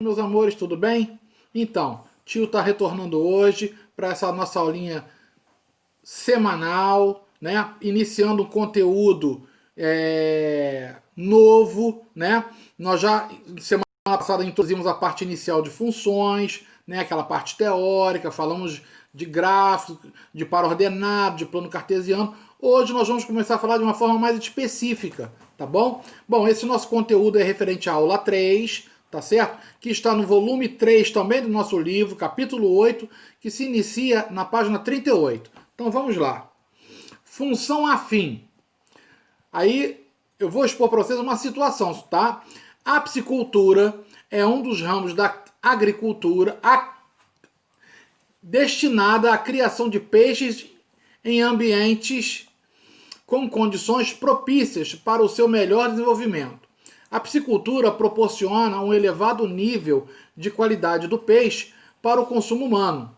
Meus amores, tudo bem? Então, tio está retornando hoje para essa nossa aulinha semanal, né? Iniciando um conteúdo novo, né? Nós já semana passada introduzimos a parte inicial de funções, né? Aquela parte teórica, falamos de gráfico, de par ordenado, de plano cartesiano. Hoje nós vamos começar a falar de uma forma mais específica, tá bom? Bom, esse nosso conteúdo é referente à aula 3, tá certo? Que está no volume 3 também do nosso livro, capítulo 8, que se inicia na página 38. Então vamos lá. Função afim. Aí eu vou expor para vocês uma situação, tá? A piscicultura é um dos ramos da agricultura destinada à criação de peixes em ambientes com condições propícias para o seu melhor desenvolvimento. A piscicultura proporciona um elevado nível de qualidade do peixe para o consumo humano.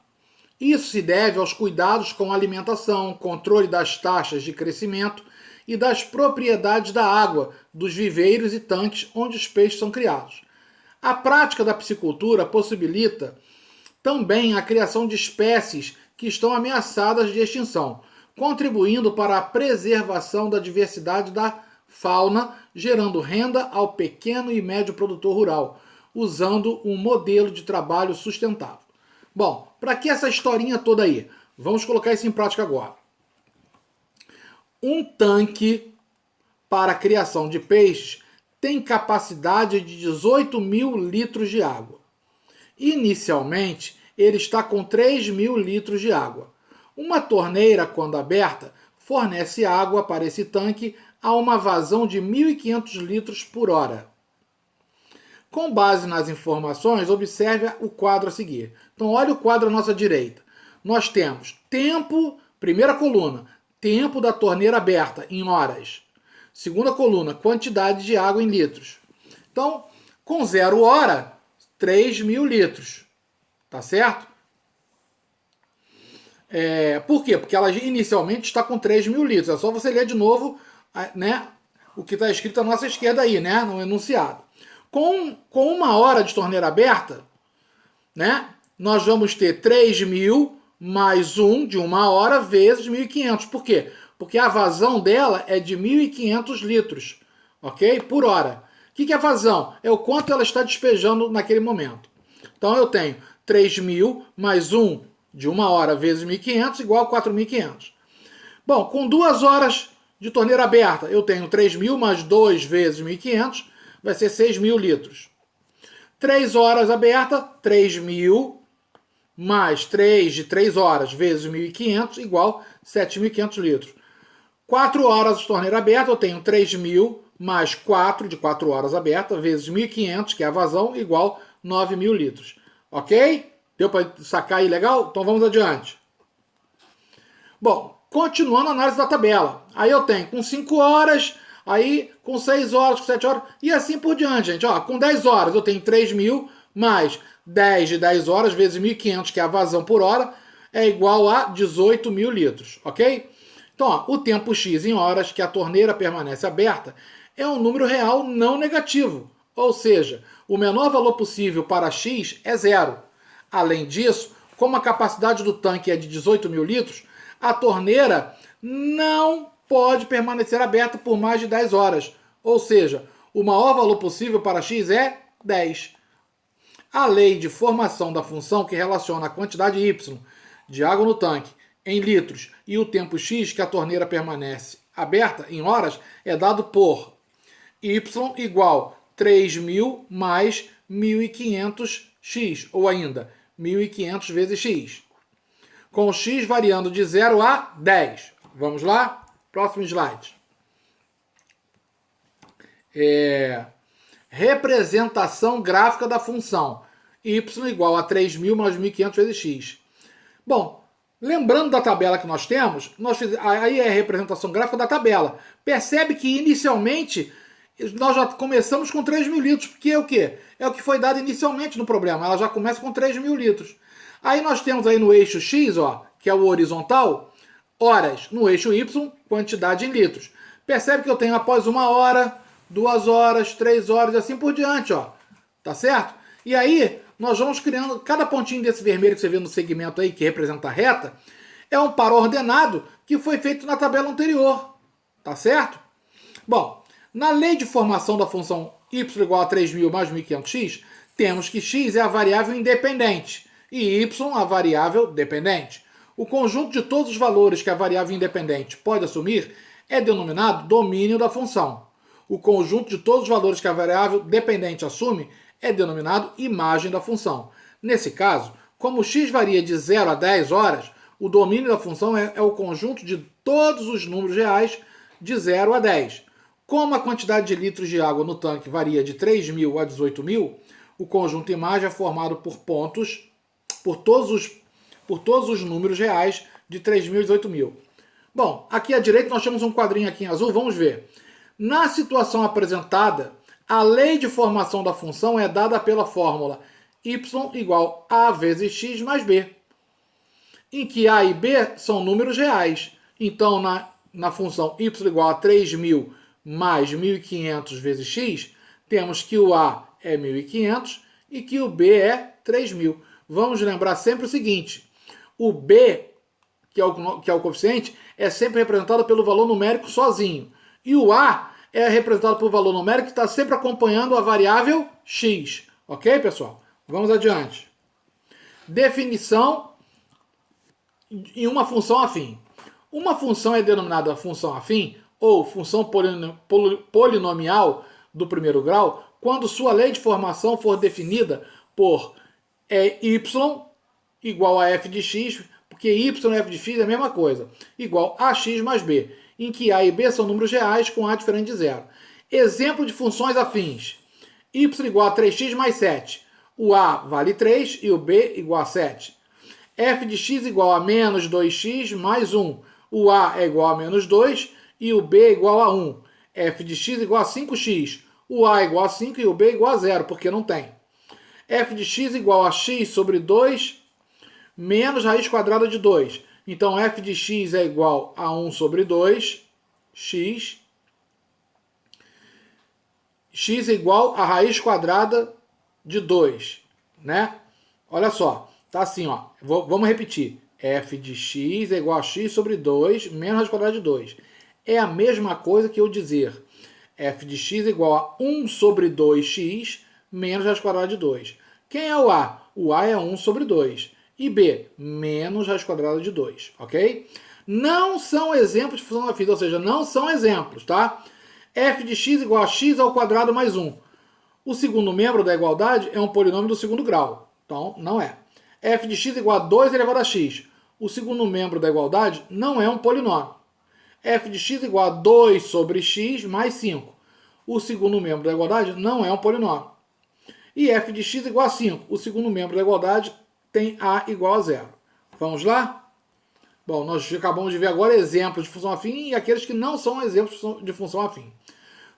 Isso se deve aos cuidados com a alimentação, controle das taxas de crescimento e das propriedades da água, dos viveiros e tanques onde os peixes são criados. A prática da piscicultura possibilita também a criação de espécies que estão ameaçadas de extinção, contribuindo para a preservação da diversidade da fauna, gerando renda ao pequeno e médio produtor rural, usando um modelo de trabalho sustentável. Bom, para que essa historinha toda aí? Vamos colocar isso em prática agora. Um tanque para a criação de peixes tem capacidade de 18 mil litros de água. Inicialmente, ele está com 3 mil litros de água. Uma torneira, quando aberta, fornece água para esse tanque a uma vazão de 1.500 litros por hora. Com base nas informações, observe o quadro a seguir. Então, olha o quadro à nossa direita. Nós temos tempo, primeira coluna, tempo da torneira aberta em horas. Segunda coluna, quantidade de água em litros. Então, com 0 hora, 3 mil litros. Tá certo? Por quê? Porque ela inicialmente está com 3 mil litros. É só você ler de novo, né, o que está escrito à nossa esquerda aí, né, no enunciado. Com 1 hora de torneira aberta, né, nós vamos ter 3 mil mais 1 de 1 hora vezes 1.500. Por quê? Porque a vazão dela é de 1.500 litros, ok? Por hora. O que é vazão? É o quanto ela está despejando naquele momento. Então eu tenho 3 mil mais 1 de 1 hora vezes 1.500 igual a 4.500. Bom, com 2 horas de torneira aberta, eu tenho 3 mil mais 2 vezes 1.500, vai ser 6 mil litros. 3 horas aberta, 3 mil mais 3 de 3 horas vezes 1.500 igual a 7.500 litros. 4 horas de torneira aberta, eu tenho 3 mil mais 4 de 4 horas aberta vezes 1.500, que é a vazão, igual a 9 mil litros. Ok? Deu para sacar aí legal? Então vamos adiante. Bom, continuando a análise da tabela. Aí eu tenho com 5 horas, aí com 6 horas, com 7 horas, e assim por diante, gente. Ó, com 10 horas eu tenho 3 mil mais 10 de 10 horas vezes 1.500, que é a vazão por hora, é igual a 18 mil litros, ok? Então, ó, o tempo x em horas que a torneira permanece aberta é um número real não negativo, ou seja, o menor valor possível para x é 0. Além disso, como a capacidade do tanque é de 18 mil litros, a torneira não pode permanecer aberta por mais de 10 horas, ou seja, o maior valor possível para x é 10. A lei de formação da função que relaciona a quantidade y de água no tanque em litros e o tempo x que a torneira permanece aberta em horas é dado por y igual 3.000 mais 1.500x, ou ainda 1.500 vezes x, com o x variando de 0 a 10. Vamos lá? Próximo slide. Representação gráfica da função y igual a 3.000 mais 1.500 vezes x. Bom, lembrando da tabela que nós temos, aí é a representação gráfica da tabela. Percebe que inicialmente nós já começamos com 3 mil litros, porque é o quê? É o que foi dado inicialmente no problema. Ela já começa com 3 mil litros. Aí nós temos aí no eixo x, ó, que é o horizontal, horas. No eixo y, quantidade em litros. Percebe que eu tenho após 1 hora, 2 horas, 3 horas e assim por diante, ó. Tá certo? E aí, nós vamos criando, cada pontinho desse vermelho que você vê no segmento aí, que representa a reta, é um par ordenado que foi feito na tabela anterior, tá certo? Bom, na lei de formação da função y igual a 3.000 mais 1.500x, temos que x é a variável independente e y a variável dependente. O conjunto de todos os valores que a variável independente pode assumir é denominado domínio da função. O conjunto de todos os valores que a variável dependente assume é denominado imagem da função. Nesse caso, como x varia de 0 a 10 horas, o domínio da função é o conjunto de todos os números reais de 0 a 10. Como a quantidade de litros de água no tanque varia de 3.000 a 18.000, o conjunto imagem é formado por pontos, por todos os números reais de 3.000 a 18.000. Bom, aqui à direita nós temos um quadrinho aqui em azul, vamos ver. Na situação apresentada, a lei de formação da função é dada pela fórmula y igual a vezes x mais b, em que a e b são números reais. Então, na função y igual a 3.000 mais 1.500 vezes x, temos que o a é 1.500 e que o b é 3.000. Vamos lembrar sempre o seguinte, o b, que é o coeficiente, é sempre representado pelo valor numérico sozinho. E o a é representado pelo valor numérico que está sempre acompanhando a variável x. Ok, pessoal? Vamos adiante. Definição em uma função afim. Uma função é denominada função afim ou função polinomial do primeiro grau quando sua lei de formação for definida por y igual a f de x, porque y e f de x é a mesma coisa, igual a x mais b, em que a e b são números reais com a diferente de zero. Exemplo de funções afins. Y igual a 3x mais 7. O a vale 3 e o b igual a 7. F de x igual a menos 2x mais 1. O a é igual a menos 2 e o b é igual a 1. F de x igual a 5x. O a é igual a 5 e o b é igual a 0, porque não tem. F de x igual a x sobre 2 menos raiz quadrada de 2. Então, f de x é igual a 1 sobre 2, x. X é igual a raiz quadrada de 2, né? Olha só, tá assim, ó. Vamos repetir. F de x é igual a x sobre 2 menos raiz quadrada de 2. É a mesma coisa que eu dizer f de x é igual a 1 sobre 2x menos raiz quadrada de 2. Quem é o a? O a é 1 sobre 2. E b, menos raiz quadrada de 2, ok? Não são exemplos de função afins, ou seja, não são exemplos, tá? F de x igual a x ao quadrado mais 1. O segundo membro da igualdade é um polinômio do segundo grau, então não é. F de x igual a 2 elevado a x. O segundo membro da igualdade não é um polinômio. F de x igual a 2 sobre x mais 5. O segundo membro da igualdade não é um polinômio. E f de x igual a 5. O segundo membro da igualdade tem a igual a 0. Vamos lá? Bom, nós acabamos de ver agora exemplos de função afim e aqueles que não são exemplos de função afim.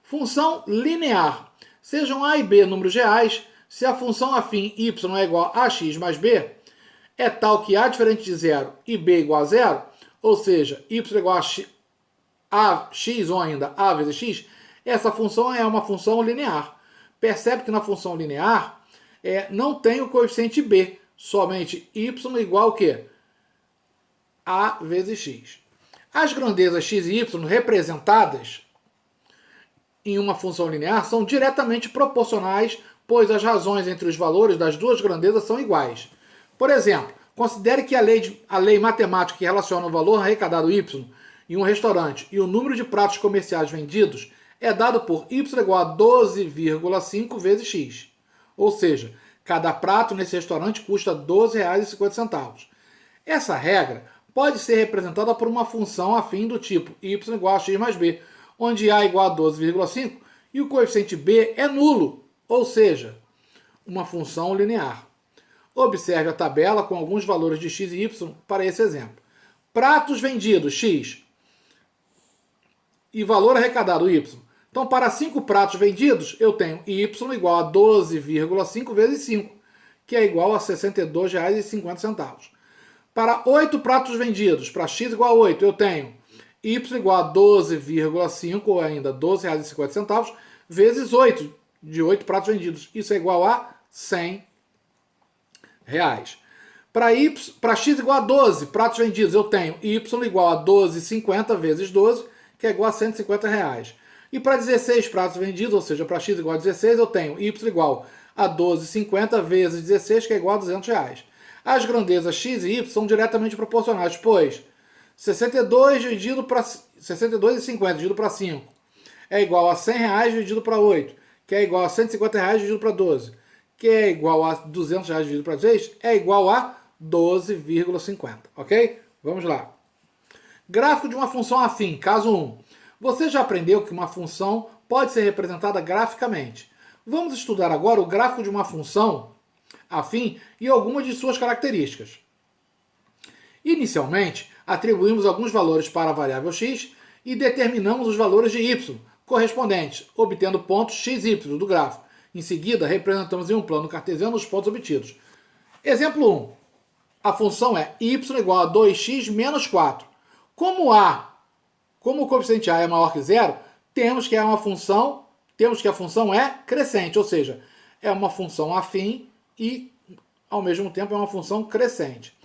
Função linear. Sejam a e b números reais, se a função afim y é igual a x mais b, é tal que a diferente de 0 e b igual a 0, ou seja, y é igual a x ou ainda a vezes x, essa função é uma função linear. Percebe que na função linear não tem o coeficiente b, somente y igual ao quê? A vezes x. As grandezas x e y representadas em uma função linear são diretamente proporcionais, pois as razões entre os valores das duas grandezas são iguais. Por exemplo, considere que a lei matemática que relaciona o valor arrecadado y em um restaurante e o número de pratos comerciais vendidos é dado por y igual a 12,5 vezes x. Ou seja, cada prato nesse restaurante custa R$ 12,50. Essa regra pode ser representada por uma função afim do tipo y igual a x mais b, onde a igual a 12,5 e o coeficiente b é nulo, ou seja, uma função linear. Observe a tabela com alguns valores de x e y para esse exemplo. Pratos vendidos, x, e valor arrecadado, y. Então, para 5 pratos vendidos, eu tenho y igual a 12,5 vezes 5, que é igual a R$ 62,50. Para 8 pratos vendidos, para x igual a 8, eu tenho y igual a 12,5, ou ainda R$ 12,50, vezes 8, de 8 pratos vendidos. Isso é igual a 100 reais. Para x igual a 12 pratos vendidos, eu tenho y igual a 12,50 vezes 12, que é igual a 150 reais. E para 16 pratos vendidos, ou seja, para x igual a 16, eu tenho y igual a 12,50 vezes 16, que é igual a 200 reais. As grandezas x e y são diretamente proporcionais, pois 62,50 dividido para 5 é igual a 100 reais dividido para 8, que é igual a 150 reais dividido para 12, que é igual a 200 reais dividido para 6, é igual a 12,50, ok? Vamos lá. Gráfico de uma função afim, caso 1. Você já aprendeu que uma função pode ser representada graficamente. Vamos estudar agora o gráfico de uma função afim e algumas de suas características. Inicialmente, atribuímos alguns valores para a variável x e determinamos os valores de y correspondentes, obtendo pontos x e y do gráfico. Em seguida, representamos em um plano cartesiano os pontos obtidos. Exemplo 1. A função é y igual a 2x menos 4. Como o coeficiente a é maior que zero, temos que a função é crescente, ou seja, é uma função afim e, ao mesmo tempo, é uma função crescente.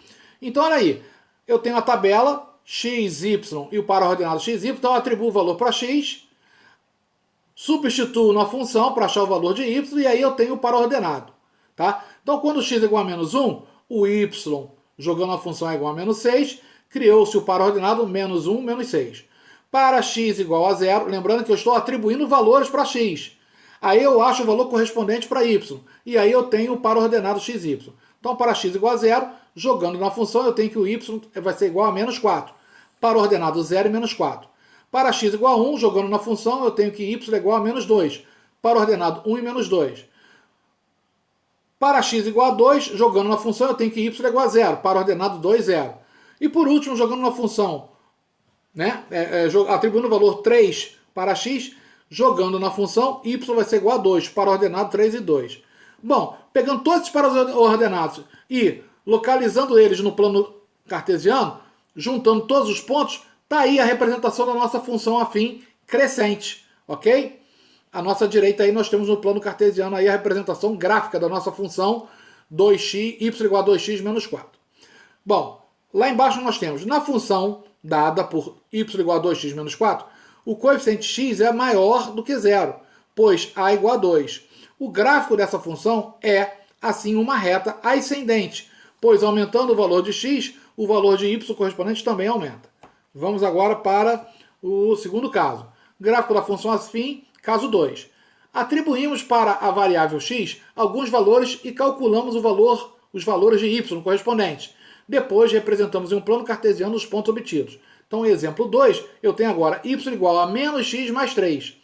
Então, olha aí, eu tenho a tabela x, y e o par ordenado x, y, então eu atribuo o valor para x, substituo na função para achar o valor de y, e aí eu tenho o par ordenado. Tá? Então, quando x é igual a menos 1, o y, jogando a função é igual a menos 6, criou-se o par ordenado menos 1, menos 6. Para x igual a 0, lembrando que eu estou atribuindo valores para x. Aí eu acho o valor correspondente para y. E aí eu tenho o par ordenado x, y. Então, para x igual a 0, jogando na função, eu tenho que o y vai ser igual a menos 4. Par ordenado 0 e menos 4. Para x igual a 1, jogando na função, eu tenho que y é igual a menos 2. Par ordenado 1 e menos 2. Para x igual a 2, jogando na função, eu tenho que y é igual a 0. Par ordenado 2, 0. E por último, jogando na função, atribuindo o valor 3 para x, jogando na função, y vai ser igual a 2, para ordenado 3 e 2. Bom, pegando todos esses pares ordenados e localizando eles no plano cartesiano, juntando todos os pontos, está aí a representação da nossa função afim crescente, ok? À nossa direita aí nós temos no plano cartesiano aí a representação gráfica da nossa função 2x, y igual a 2x menos 4. Bom, lá embaixo nós temos, na função dada por y igual a 2x menos 4, o coeficiente x é maior do que zero, pois a igual a 2. O gráfico dessa função é, assim, uma reta ascendente, pois aumentando o valor de x, o valor de y correspondente também aumenta. Vamos agora para o segundo caso. Gráfico da função afim, caso 2. Atribuímos para a variável x alguns valores e calculamos os valores de y correspondentes. Depois representamos em um plano cartesiano os pontos obtidos. Então, exemplo 2, eu tenho agora y igual a menos x mais 3.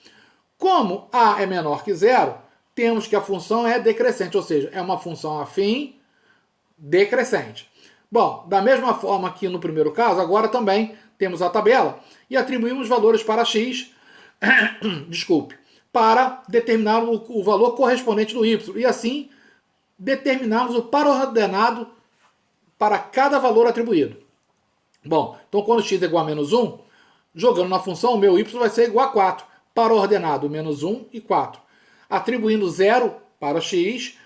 Como a é menor que zero, temos que a função é decrescente, ou seja, é uma função afim decrescente. Bom, da mesma forma que no primeiro caso, agora também temos a tabela e atribuímos valores para x, para determinar o valor correspondente do y e assim determinarmos o par ordenado para cada valor atribuído. Bom, então quando x é igual a menos 1, jogando na função, o meu y vai ser igual a 4. Par ordenado menos 1 e 4. Atribuindo 0 para x,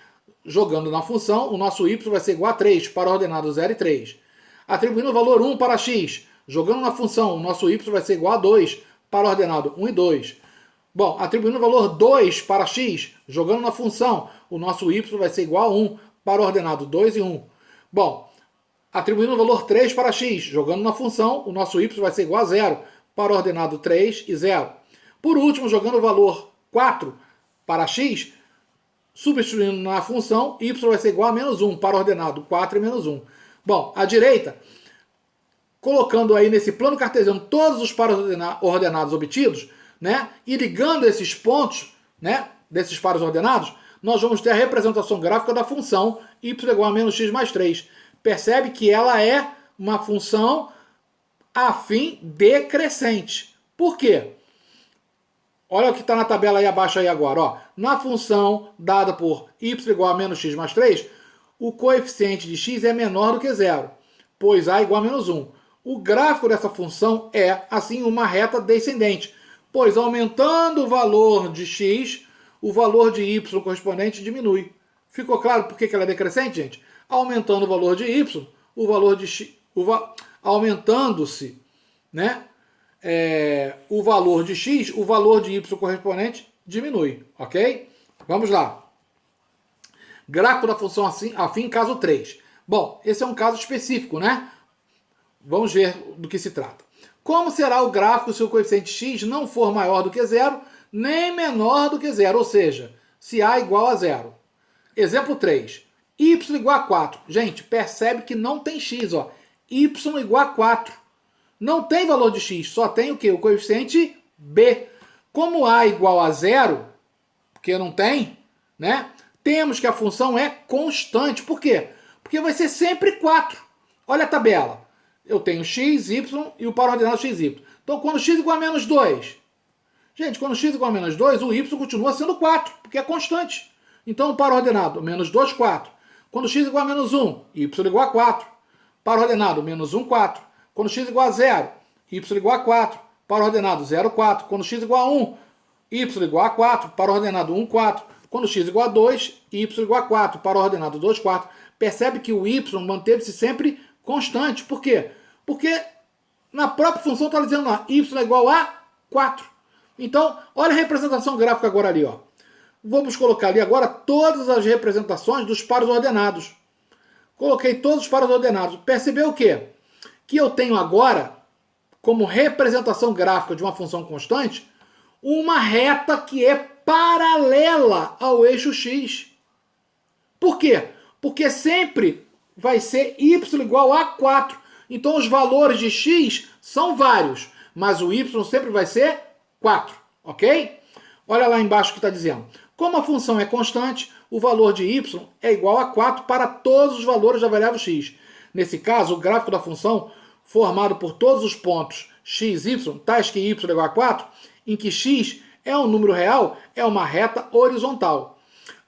jogando na função, o nosso y vai ser igual a 3. Par ordenado 0 e 3. Atribuindo o valor 1 para x, jogando na função, o nosso y vai ser igual a 2. Par ordenado 1 e 2. Bom, atribuindo o valor 2 para x, jogando na função, o nosso y vai ser igual a 1. Par ordenado 2 e 1. Bom, atribuindo o valor 3 para x, jogando na função, o nosso y vai ser igual a 0. Par ordenado 3 e 0. Por último, jogando o valor 4 para x, substituindo na função, y vai ser igual a menos 1. Par ordenado 4 e menos 1. Bom, à direita, colocando aí nesse plano cartesiano todos os pares ordenados obtidos, e ligando esses pontos, desses pares ordenados, nós vamos ter a representação gráfica da função y igual a menos x mais 3. Percebe que ela é uma função afim decrescente. Por quê? Olha o que está na tabela aí abaixo aí agora. Ó. Na função dada por y igual a menos x mais 3, o coeficiente de x é menor do que zero, pois a igual a menos 1. O gráfico dessa função é, assim, uma reta descendente, pois aumentando o valor de x, o valor de y correspondente diminui. Ficou claro por que ela é decrescente, gente? Aumentando o valor de y, o valor de x, aumentando-se, né, o valor de x, o valor de y correspondente diminui, ok? Vamos lá. Gráfico da função afim, caso 3. Bom, esse é um caso específico, né? Vamos ver do que se trata. Como será o gráfico se o coeficiente x não for maior do que zero, nem menor do que zero, ou seja, se a igual a zero? Exemplo 3. Y igual a 4. Gente, percebe que não tem x, ó. Y igual a 4. Não tem valor de x, só tem o quê? O coeficiente b. Como a igual a zero, porque não tem, né? Temos que a função é constante. Por quê? Porque vai ser sempre 4. Olha a tabela. Eu tenho x, y e o par ordenado x, y. Então, quando x igual a menos 2, gente, quando x igual a menos 2, o y continua sendo 4, porque é constante. Então, o par ordenado, menos 2, 4. Quando x igual a menos 1, y igual a 4. Par ordenado, menos 1, 4. Quando x igual a 0, y igual a 4. Par ordenado, 0, 4. Quando x igual a 1, y igual a 4. Par ordenado, 1, 4. Quando x igual a 2, y igual a 4. Par ordenado, 2, 4. Percebe que o y manteve-se sempre constante. Por quê? Porque na própria função está dizendo lá, y é igual a 4. Então, olha a representação gráfica agora ali, ó. Vamos colocar ali agora todas as representações dos pares ordenados. Coloquei todos os pares ordenados. Percebeu o quê? Que eu tenho agora, como representação gráfica de uma função constante, uma reta que é paralela ao eixo x. Por quê? Porque sempre vai ser y igual a 4. Então os valores de x são vários, mas o y sempre vai ser 4, ok? Olha lá embaixo o que está dizendo. Como a função é constante, o valor de y é igual a 4 para todos os valores da variável x. Nesse caso, o gráfico da função, formado por todos os pontos x, y, tais que y é igual a 4, em que x é um número real, é uma reta horizontal.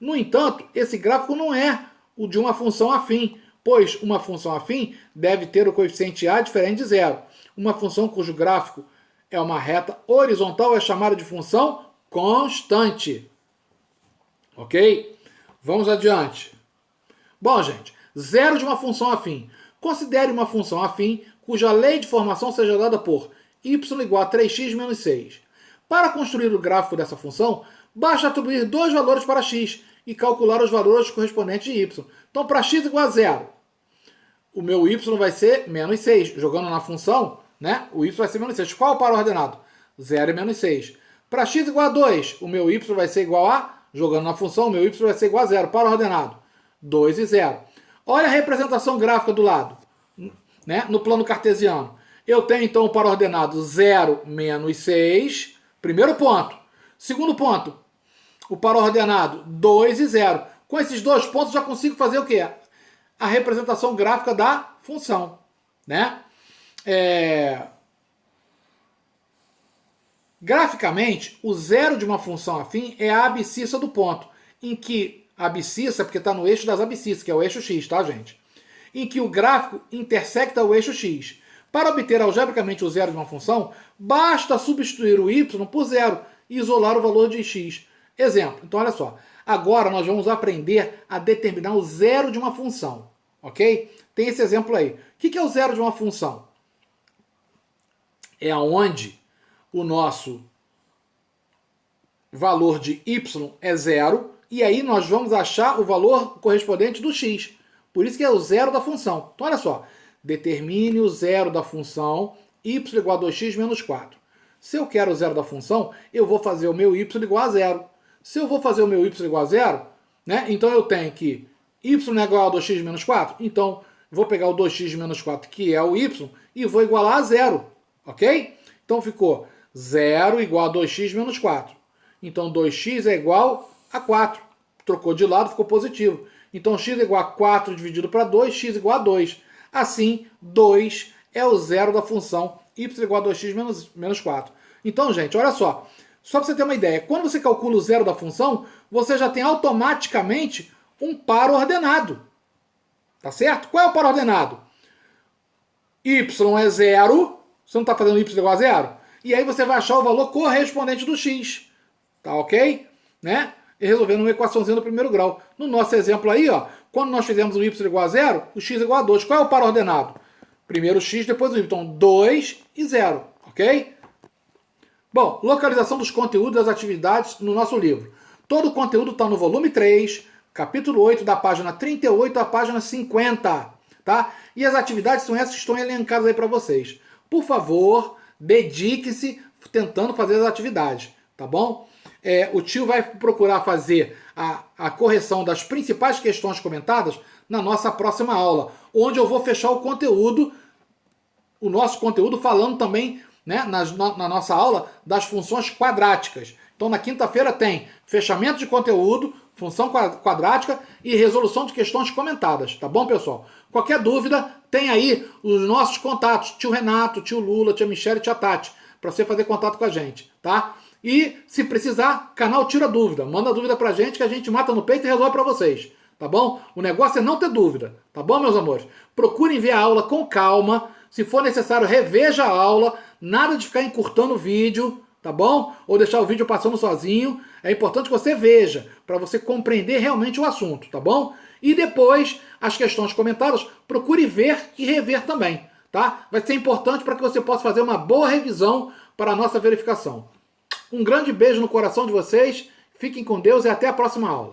No entanto, esse gráfico não é o de uma função afim, pois uma função afim deve ter o coeficiente a diferente de zero. Uma função cujo gráfico é uma reta horizontal é chamada de função constante. Ok? Vamos adiante. Bom, gente, zero de uma função afim. Considere uma função afim cuja lei de formação seja dada por y igual a 3x menos 6. Para construir o gráfico dessa função, basta atribuir dois valores para x e calcular os valores correspondentes de y. Então, para x igual a 0, o meu y vai ser menos 6. Jogando na função, né, o y vai ser menos 6. Qual é o par ordenado? 0 e menos 6. Para x igual a 2, o meu y vai ser igual a, jogando na função, o meu y vai ser igual a 0. Par ordenado, 2 e 0. Olha a representação gráfica do lado, né, no plano cartesiano. Eu tenho, então, o par ordenado 0, menos 6. Primeiro ponto. Segundo ponto, o par ordenado 2 e 0. Com esses dois pontos, já consigo fazer o quê? A representação gráfica da função, né? Graficamente, o zero de uma função afim é a abscissa do ponto, em que a abscissa, porque está no eixo das abscissas, que é o eixo x, tá, gente? Em que o gráfico intersecta o eixo x. Para obter algebricamente o zero de uma função, basta substituir o y por zero e isolar o valor de x. Exemplo. Então, olha só. Agora nós vamos aprender a determinar o zero de uma função. Ok? Tem esse exemplo aí. O que é o zero de uma função? É onde o nosso valor de y é zero e aí nós vamos achar o valor correspondente do x. Por isso que é o zero da função. Então, olha só. Determine o zero da função y igual a 2x menos 4. Se eu quero o zero da função, eu vou fazer o meu y igual a zero. Se eu vou fazer o meu y igual a zero, né, então eu tenho que y é igual a 2x menos 4. Então, vou pegar o 2x menos 4, que é o y, e vou igualar a zero. Ok? Então, ficou 0 igual a 2x menos 4. Então, 2x é igual a 4. Trocou de lado, ficou positivo. Então, x é igual a 4 dividido para 2, x igual a 2. Assim, 2 é o zero da função y igual a 2x menos 4. Então, gente, olha só. Só para você ter uma ideia, quando você calcula o zero da função, você já tem automaticamente um par ordenado. Tá certo? Qual é o par ordenado? Y é zero, você não está fazendo y igual a zero? E aí você vai achar o valor correspondente do x. Tá ok? Né? resolvendo uma equaçãozinha do primeiro grau. No nosso exemplo aí, ó, quando nós fizemos o y igual a 0, o x igual a 2. Qual é o par ordenado? Primeiro o x, depois o y. Então, 2 e 0, ok? Bom, localização dos conteúdos das atividades no nosso livro. Todo o conteúdo está no volume 3, capítulo 8, da página 38 à página 50, tá? E as atividades são essas que estão elencadas aí para vocês. Por favor, dedique-se tentando fazer as atividades, tá bom? O tio vai procurar fazer a correção das principais questões comentadas na nossa próxima aula, onde eu vou fechar o conteúdo, o nosso conteúdo falando também, né, na nossa aula das funções quadráticas. Então na quinta-feira tem fechamento de conteúdo, função quadrática e resolução de questões comentadas, tá bom, pessoal? Qualquer dúvida, tem aí os nossos contatos, tio Renato, tio Lula, tia Michele e tia Tati, para você fazer contato com a gente, tá? E se precisar, canal Tira Dúvida, manda dúvida pra gente que a gente mata no peito e resolve pra vocês, tá bom? O negócio é não ter dúvida, tá bom, meus amores? Procurem ver a aula com calma, se for necessário, reveja a aula, nada de ficar encurtando o vídeo, tá bom? Ou deixar o vídeo passando sozinho. É importante que você veja, para você compreender realmente o assunto, tá bom? E depois, as questões comentadas, procure ver e rever também, tá? Vai ser importante para que você possa fazer uma boa revisão para a nossa verificação. Um grande beijo no coração de vocês, fiquem com Deus e até a próxima aula.